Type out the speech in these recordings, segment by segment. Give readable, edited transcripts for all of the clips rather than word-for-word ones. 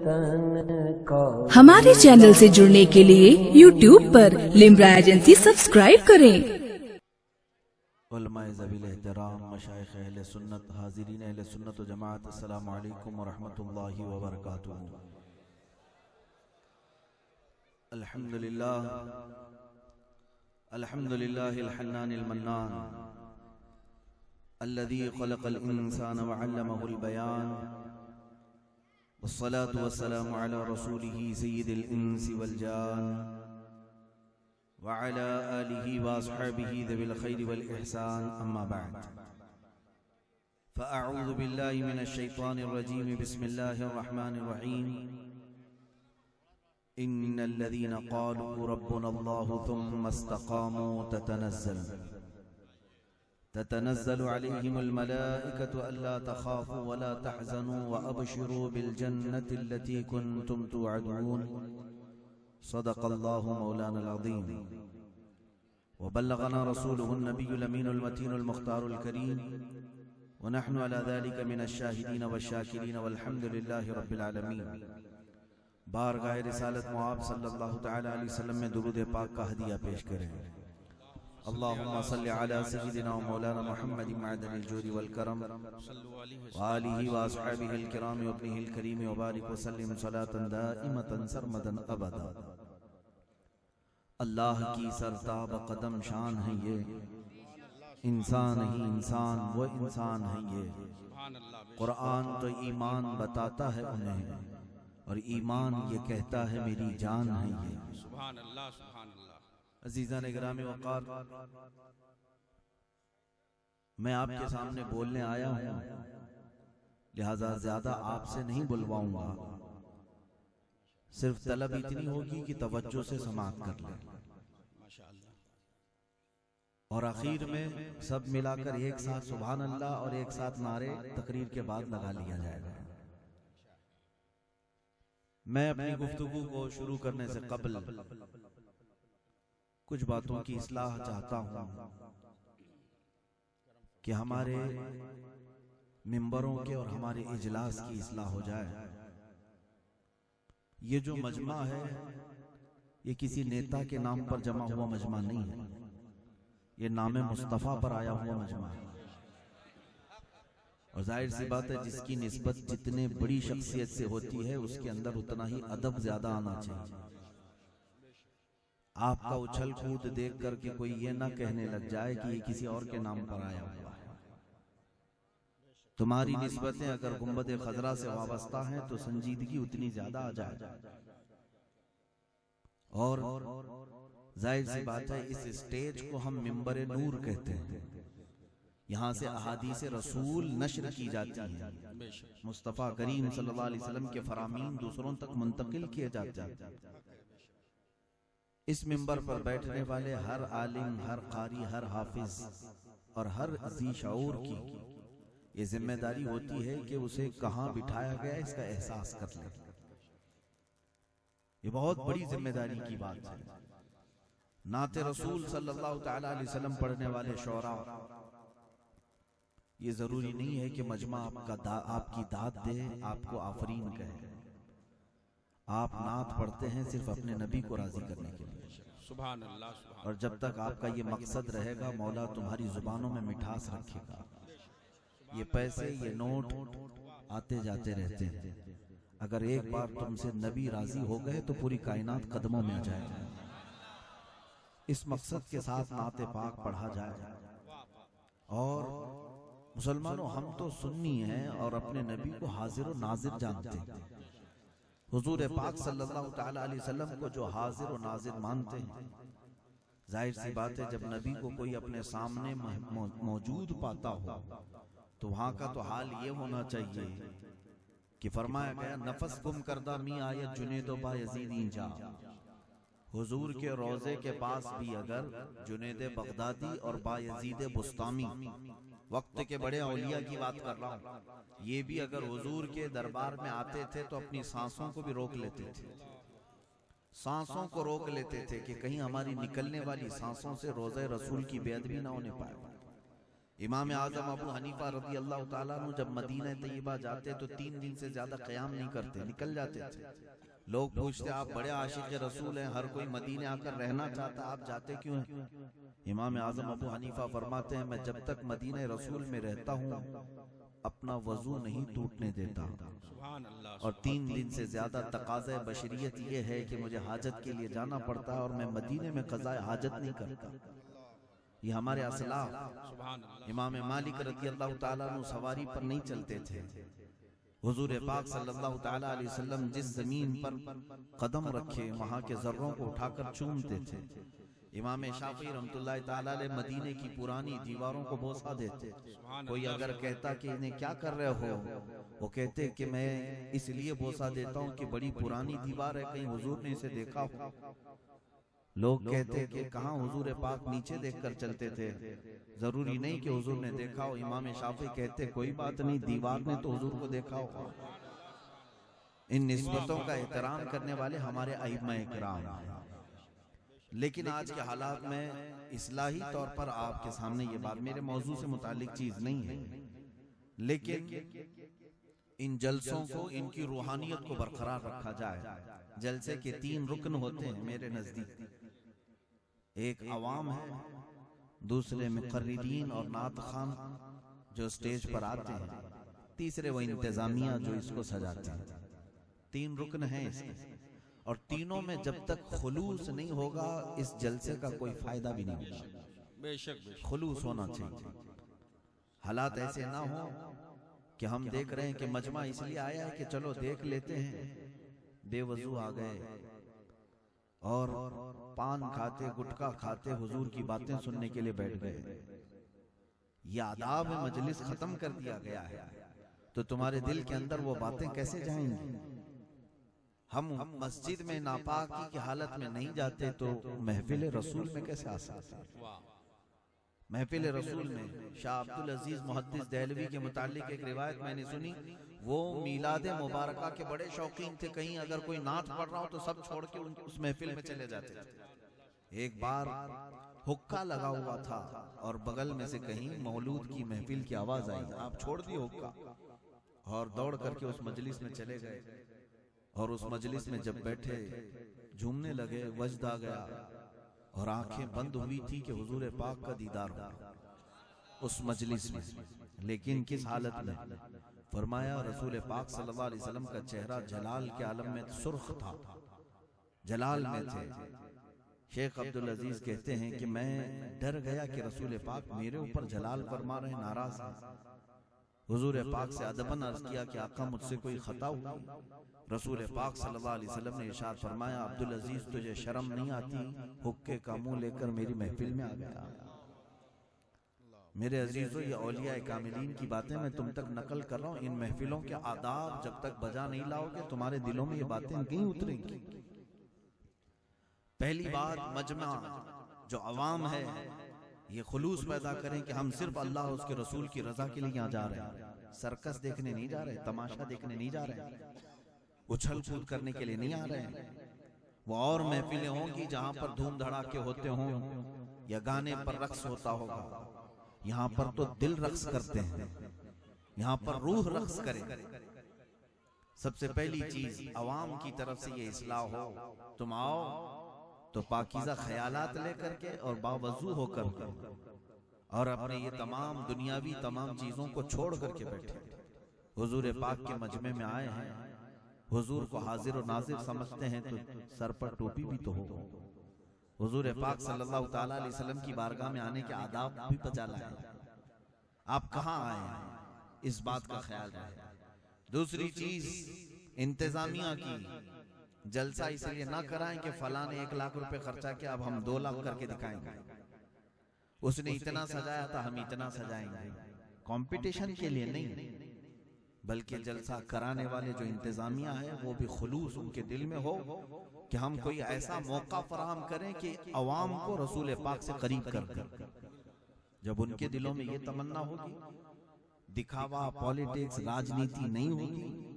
तन का। हमारे चैनल से जुड़ने के लिए YouTube पर लिम्रा एजेंसी सब्सक्राइब करें। उलमाए ज़बील एहतराम, मशाइख़ अहले सुन्नत, हाज़िरीन अहले सुन्नत व जमात, अस्सलामु अलैकुम व रहमतुल्लाहि व बरकातुहू। अल्हम्दुलिल्लाह अल्हम्दुलिल्लाहिल हन्नानिल मन्नान अल्लज़ी ख़लक़ल इंसान व अल्लमहुल बयान, वस्सलातु वस्सलामु अला रसूलिही सय्यिदिल इंसी वल जान व अला आलिहि व अस्हाबिहि ज़िल खैरि वल इहसान, अम्मा बअद। फ़अऊज़ु बिल्लाहि मिनश शैतानिर रजीम, बिस्मिल्लाहिर रहमानिर रहीम। इन्नल लज़ीना क़ालू रब्बुनल्लाहु थुम्मा इस्तक़ामू ततनज़्ज़लु अलैहिमुल मलाइकतु अल्ला तख़ाफ़ू व ला तहज़नू व अबशिरू बिल जन्नति अल्लती कुन्तुम तुअदून। सदक़ल्लाहु मौलानाल अज़ीम व बल्लगना रसूलुहुन नबियुल अमीनुल मतीनुल मुख्तारुल करीम व नहनु अला ज़ालिका मिनश शाहिदीन वश्शाकिरीन वल्हम्दुलिल्लाहि रब्बिल आलमीन। बारगाह रिसालत मुआब सल्लल्लाहु तआला अलैहि वसल्लम में दुरूद पाक का हदिया पेश करें। अल्लाहुम्मा सल्लि अला सय्यिदिना व मौलाना मुहम्मदिन मअदनिल जूदि वल करम व आलिहि व अस्हाबिहिल किराम व इब्निहिल करीम व बारिक व सल्लिम सलातन दाइमतन सरमदन अबदा। अल्लाह की सरताब कदम शान है ये, इंसान नहीं इंसान वो इंसान है ये। कुरान तो ईमान बताता है उन्हें और ईमान ये कहता है मेरी जान है ये। सुभान अल्लाह सुभान अल्लाह। अजीज़ान गिरामी वक़ार, मैं आपके सामने बोलने आया हूँ, लिहाजा ज्यादा आपसे नहीं बुलवाऊंगा। सिर्फ तलब इतनी होगी कि तवज्जो से समाअत कर लें और आखिर में सब मिलाकर एक साथ सुभान अल्लाह और एक साथ नारे तकरीर के बाद लगा लिया जाएगा। मैं अपनी गुफ्तगू को शुरू करने से कबल कुछ बातों की इस्लाह चाहता हूं कि हमारे मिंबरों के और हमारे इजलास की इस्लाह हो जाए। ये जो मजमा है ये किसी नेता के नाम पर जमा हुआ मजमा नहीं है, ये नामे मुस्तफ़ा पर आया हुआ मजमा है। और जाहिर सी बात है जिसकी निस्बत जितने बड़ी शख्सियत से होती है उसके अंदर उतना ही अदब ज्यादा आना चाहिए। आपका उछल कूद देख करके कोई ये ना कहने लग जाए कि ये किसी और के नाम पर आया हुआ है। तुम्हारी निस्बतें अगर गुंबद खजरा से वाबस्ता हैं तो संजीदगी उतनी ज्यादा आ जाए। और जाहिर सी बात है इस स्टेज को हम मिंबर नूर कहते हैं। यहाँ से अहादीस रसूल नश्र की जाती है, मुस्तफ़ा करीम सल्लल्लाहु अलैहि वसल्लम के फरामीन दूसरों तक मुंतकिल किए जाते हैं। इस मिंबर पर बैठने वाले हर आलिम, हर कारी, हर हाफिज और हर ज़ी शऊर की ये जिम्मेदारी होती है कि उसे कहाँ बिठाया गया इसका एहसास कर ले। ये बहुत बड़ी जिम्मेदारी की बात है। नाते रसूल सल्लल्लाहु तआला अलैहि वसल्लम पढ़ने वाले शौरा, ये जरूरी नहीं है कि मजमा आपकी दाद दे, आपको आफरीन कहे। आप नात पढ़ते हैं सिर्फ अपने नबी को राजी करने के लिए। सुभान अल्लाह। और जब तक आपका ये मकसद रहेगा मौला तुम्हारी जुबानों में मिठास रखेगा। ये पैसे, ये नोट आते जाते रहते हैं, अगर एक बार तुमसे नबी राजी हो गए तो पूरी कायनात कदमों में आ जाएगी। इस मकसद के साथ नाते पाक पढ़ा जाए। और मुसलमानों, हम तो सुन्नी हैं और अपने नबी को हाजिर और नाजिर जानते हैं। हुजूर पाक सल्लल्लाहु तआला अलैहि वसल्लम को जो हाजिर और नाजिर मानते हैं, जाहिर सी बात है जब नबी को कोई अपने सामने मौजूद पाता हो तो वहां का तो हाल ये होना चाहिए कि फरमाया गया नफस गुम करदा मी आयत जुनेदो बा यजीदी जा। हुजूर के रोजे के पास भी अगर जुनेद बगदादी और बा यजीद बुस्तामी, वक्त के बड़े औलिया की बात कर रहा हूं, ये भी अगर हुजूर के दरबार में आते थे तो अपनी सांसों को भी रोक लेते थे। सांसों को रोक लेते थे कि कहीं हमारी निकलने वाली सांसों से रोज़े रसूल की बेअदबी ना होने पाए। इमाम आजम अबू हनीफा रज़ी अल्लाह ताला अन्हु जब मदीना तैयबा जाते तो 3 दिन से ज्यादा क़याम नहीं करते, निकल जाते थे। लोग पूछते आप बड़े आशिक रसूल हैं, हर कोई मदीने आकर रहना चाहता, आप जाते क्यों हैं? इमाम आजम अबू हनीफा फरमाते हैं मैं जब तक मदीने रसूल में रहता हूँ अपना वजू नहीं टूटने देता, और 3 दिन से ज्यादा तकाज़े बशरियत ये है कि मुझे हाजत के लिए जाना पड़ता है और मैं मदीने में क़ज़ाए हाजत नहीं करता। ये हमारे असलाफ इमाम मालिक रज़ी अल्लाह ताला अन्हु सवारी पर नहीं चलते थे। हुजूर पाक सल्लल्लाहु ताला अलैहि वसल्लम जिस जमीन पर कदम रखे वहां के जर्रों को उठाकर चूमते थे। इमाम शाफी रहमतुल्लाह ताला अलैह मदीने की पुरानी दीवारों को बोसा देते। कोई अगर कहता कि इन्हें क्या कर रहे हो, वो कहते कि मैं इसलिए बोसा देता हूँ कि बड़ी पुरानी दीवार है, कहीं हुजूर ने इसे देखा हो। लोग कहते कि कहाँ हुजूर पाक नीचे देखकर चलते थे, जरूरी नहीं कि हुजूर ने देखा हो। इमाम शाफी कहते कोई बात नहीं, दीवार ने तो हुजूर को देखा हो। इन निस्बतों का एहतराम करने वाले हमारे अइम्मा इकराम हैं। लेकिन आज के हालात में इस्लाही तौर पर आपके सामने ये बात मेरे मौजू से मुतालिक चीज नहीं है, लेकिन इन जलसों को, इनकी रूहानियत को बरकरार रखा जाए। जलसे के 3 रुकन होते हैं मेरे नजदीक, एक अवाम है, दूसरे मुकर्रिरीन और नात खान जो स्टेज पर आते हैं, तीसरे वो इंतजामिया जो इसको सजाते हैं। 3 रुकन हैं इसके, और तीनों में जब तक खुलूस नहीं होगा इस जलसे का कोई फायदा भी नहीं होगा। बेशक खुलूस होना चाहिए। हालात ऐसे ना हो कि हम देख रहे हैं कि मजमा इसलिए आया है कि चलो देख लेते हैं, बेवजू आ गए और पान खाते गुटखा खाते हुजूर की बातें सुनने के लिए बैठ गए। ये आदाब में मजलिस खत्म कर दिया गया है, तो तुम्हारे दिल के अंदर वो बातें कैसे जाएंगी? हम मस्जिद में नापाकी की हालत में नहीं जाते तो महफिल रसूल में कैसे आ सकते हैं? महफिल रसूल में शाह अब्दुल अजीज मुहद्दिस दहलवी के मुतालिक एक रिवायत मैंने सुनी, वो मीलाद मुबारका के बड़े शौकीन थे। कहीं अगर कोई नात पढ़ रहा हो तो सब छोड़ के उस महफिल में चले जाते थे। एक बार हुक्का लगा हुआ था और बगल में से कहीं मौलूद की महफिल की आवाज आई, आप छोड़ दिए हुक्का और दौड़ करके उस मजलिस में चले गए। और उस मजलिस में जब बैठे झूमने लगे, वजद आ गया और आंखें बंद हुई थी कि हुजूर पाक का दीदार हो उस मजलिस में। लेकिन किस हालत में? फरमाया रसूल पाक सल्लल्लाहु अलैहि वसल्लम का चेहरा जलाल के आलम में सुर्ख था, जलाल में थे। शेख अब्दुल अजीज कहते हैं कि मैं डर गया कि रसूल पाक मेरे ऊपर जलाल फरमा रहे, नाराज हैं। हुजूर पाक से अदबन अर्ज किया कि आका मुझसे कोई खता हुई? रसूल पाक सल्लल्लाहु अलैहि वसल्लम ने इरशाद फरमाया, अब्दुल अजीज तुझे शर्म नहीं आती, हुक्के का मुंह लेकर मेरी महफिल में आ गया। मेरे अजीजों, ये औलिया कामिलीन की बातें मैं तुम तक नकल कर रहा हूँ। इन महफिलों के आदाब जब तक बजा नहीं लाओगे तुम्हारे दिलों में ये बातें नहीं उतरेंगी। पहली बात, मजमा जो अवाम है ये खुलूस पैदा करें कि हम सिर्फ अल्लाह उसके रसूल की रजा के लिए यहाँ जा रहे हैं, सर्कस देखने नहीं जा रहे, तमाशा देखने नहीं जा रहे, उछल कूद करने के लिए नहीं आ रहे हैं। वो और महफिलें होंगी जहां पर धूम धड़ाके होते हों या गाने पर रक्स होता होगा, यहाँ पर तो दिल रक्स करते हैं, यहाँ पर रूह रक्स करे। सबसे पहली चीज अवाम की तरफ से ये इस्लाह हो, तुम आओ तो पाकीज़ा ख्यालात लेकर के और बावजू होकर के और अपने ये तमाम दुनियावी तमाम चीजों को छोड़ करके बैठे हुजूर पाक के मजमे में आए हैं। हुजूर को हाजिर और नाजिर समझते हैं तो सर पर टोपी भी तो हो। हुजूर पाक सल्लल्लाहु ताला अलैहि वसल्लम की बारगाह में आने के आदाब भी बजा लाए। आप कहाँ आए हैं, इस बात का ख्याल रहे। दूसरी चीज इंतजामिया की, जलसा इसलिए ना कराएं कि फलां ने 1 लाख रुपए खर्चा किया अब हम 2 लाख करके दिखाएंगे, उसने इतना सजाया था हम इतना सजाएंगे। कंपटीशन के लिए नहीं, बल्कि जलसा कराने वाले जो इंतजामिया है वो भी खुलूस उनके दिल में हो कि हम कोई ऐसा मौका फराहम करें कि अवाम को रसूल पाक से करीब कर। जब उनके दिलों में ये तमन्ना होगी, दिखावा, पॉलिटिक्स, राजनीति नहीं होगी,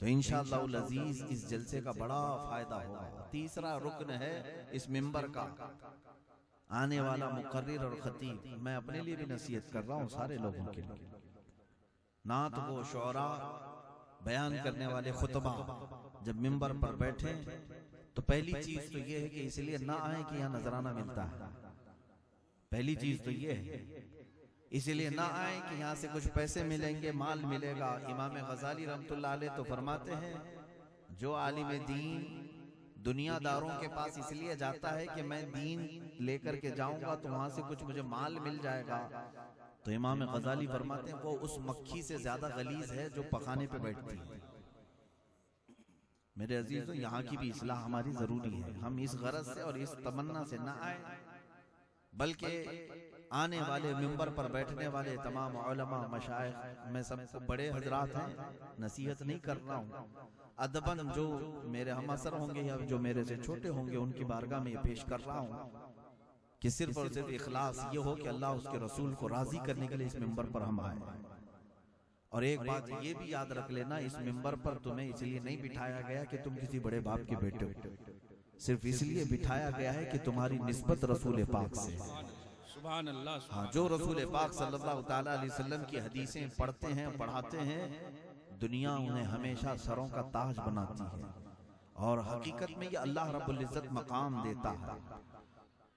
तो इंशाअल्लाह अजीज इस जलसे का बड़ा फायदा होगा। तीसरा रुकन है इस मिंबर का, आने वाला मुकर्रिर और खतीब, मैं अपने लिए भी नसीहत कर रहा हूँ, सारे लोगों के लिए। नात वो शुअरा बयान करने वाले खुतबा जब मिंबर पर बैठे तो पहली चीज तो ये है कि इसलिए ना आए कि यहाँ नजराना मिलता है। पहली चीज तो ये है, इसलिए ना आए कि यहाँ से कुछ पैसे मिलेंगे, माल मिलेगा। इमाम गजाली रहमतुल्लाह अलैह तो फरमाते हैं, जो आलिम दीन दुनियादारों के पास इसलिए जाता है कि मैं दीन लेकर के जाऊंगा तो वहां से कुछ मुझे माल मिल जाएगा, तो इमाम गजाली फरमाते हैं वो उस मक्खी से ज्यादा गलीज है जो पखाने पे बैठती है। मेरे अजीजों, यहाँ की भी इस्लाह हमारी जरूरी है। हम इस गरज से और इस तमन्ना से ना आए, बल्कि आने वाले मिंबर पर बैठने वाले तमाम उलमा मशाइख, मैं सबको बड़े हजरात हैं, नसीहत नहीं कर रहा हूँ, अदबन जो मेरे हम असर होंगे या जो मेरे से छोटे होंगे उनकी बारगाह में ये पेश कर रहा हूँ कि सिर्फ और सिर्फ इखलास ये हो कि अल्लाह उसके रसूल को राजी करने के लिए इस मिंबर पर हम आए। और एक बात ये भी याद रख लेना, इस मिंबर पर तुम्हें इसलिए नहीं बिठाया गया कि तुम किसी बड़े बाप के बेटे हो, सिर्फ इसलिए बिठाया गया है कि तुम्हारी निस्बत रसूल पाक से। सुभान अल्लाह। हाँ, जो रसूल पाक सल्लल्लाहु ताला अलैहि वसल्लम की हदीसें पढ़ते हैं, पढ़ाते हैं, दुनिया उन्हें हमेशा सरों का ताज बनाती है और हकीकत में ये अल्लाह रब्बुल इज्जत मकाम देता है।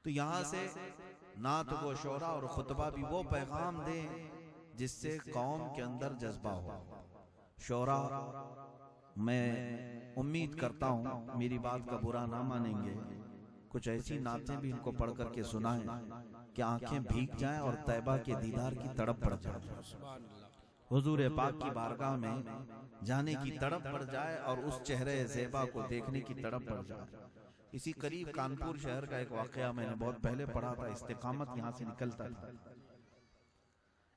तो यहाँ से नात वो शोरा और खुतबा भी वो पैगाम दे जिससे कौम के अंदर जज्बा हो। शोरा, मैं उम्मीद करता हूँ मेरी बात का बुरा ना मानेंगे, कुछ ऐसी नातें भी इनको पढ़ करके सुनाएं कि आंखें भीग जाएं और तैबा के दीदार की तड़प पड़ जाए, हुजूर पाक की बारगाह में जाने की तड़प पड़ जाए और उस चेहरे ज़ेबा को देखने की तड़प पड़ जाए। इसी करीब कानपुर शहर का एक वाकया मैंने बहुत पहले पढ़ा था, इस्तिकामत यहाँ से निकलता था।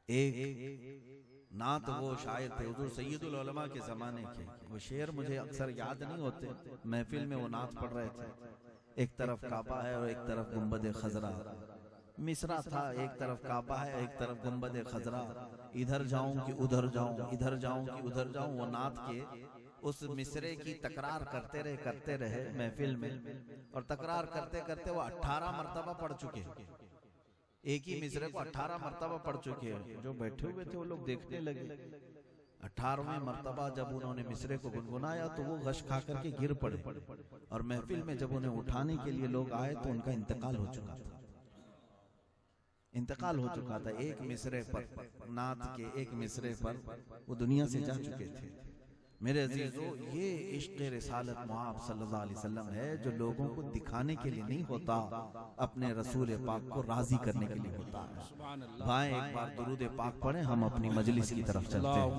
एक नात वो शायर थे हुजूर सैयदुल उलमा के जमाने के, वो शेर मुझे अक्सर याद नहीं होते, महफिल में वो नात पढ़ रहे थे। एक तरफ काबा है और एक तरफ गुंबद खजरा, मिसरा था, एक तरफ काबा है एक तरफ गुंबद खजरा, इधर जाऊं कि उधर जाऊं, इधर जाऊं कि उधर जाऊं। वो नात के उस मिसरे की तकरार करते रहे महफिल में, और तकरार करते करते वो 18 मरतबा पढ़ चुके, एक ही मिसरे को 18 मरतबा पढ़ चुके हैं। जो बैठे हुए थे वो लोग देखने लगे। 18वें मरतबा जब उन्होंने मिसरे को गुनगुनाया तो वो गश खा करके गिर पड़े, और महफिल में जब उन्हें उठाने के लिए लोग आए तो उनका इंतकाल हो चुका था। इंतकाल हो चुका था एक मिसरे पर, नात के एक मिसरे पर वो दुनिया से जा चुके थे। मेरे अजीजों, ये इश्क़ रिसालत मुआब सल्लल्लाहु अलैहि वसल्लम है जो लोगों को दिखाने के लिए नहीं होता, अपने रसूल पाक को राजी करने के लिए होता है। भाई एक बार दुरूद पाक पढ़े, हम अपनी मजलिस की तरफ चलते हैं।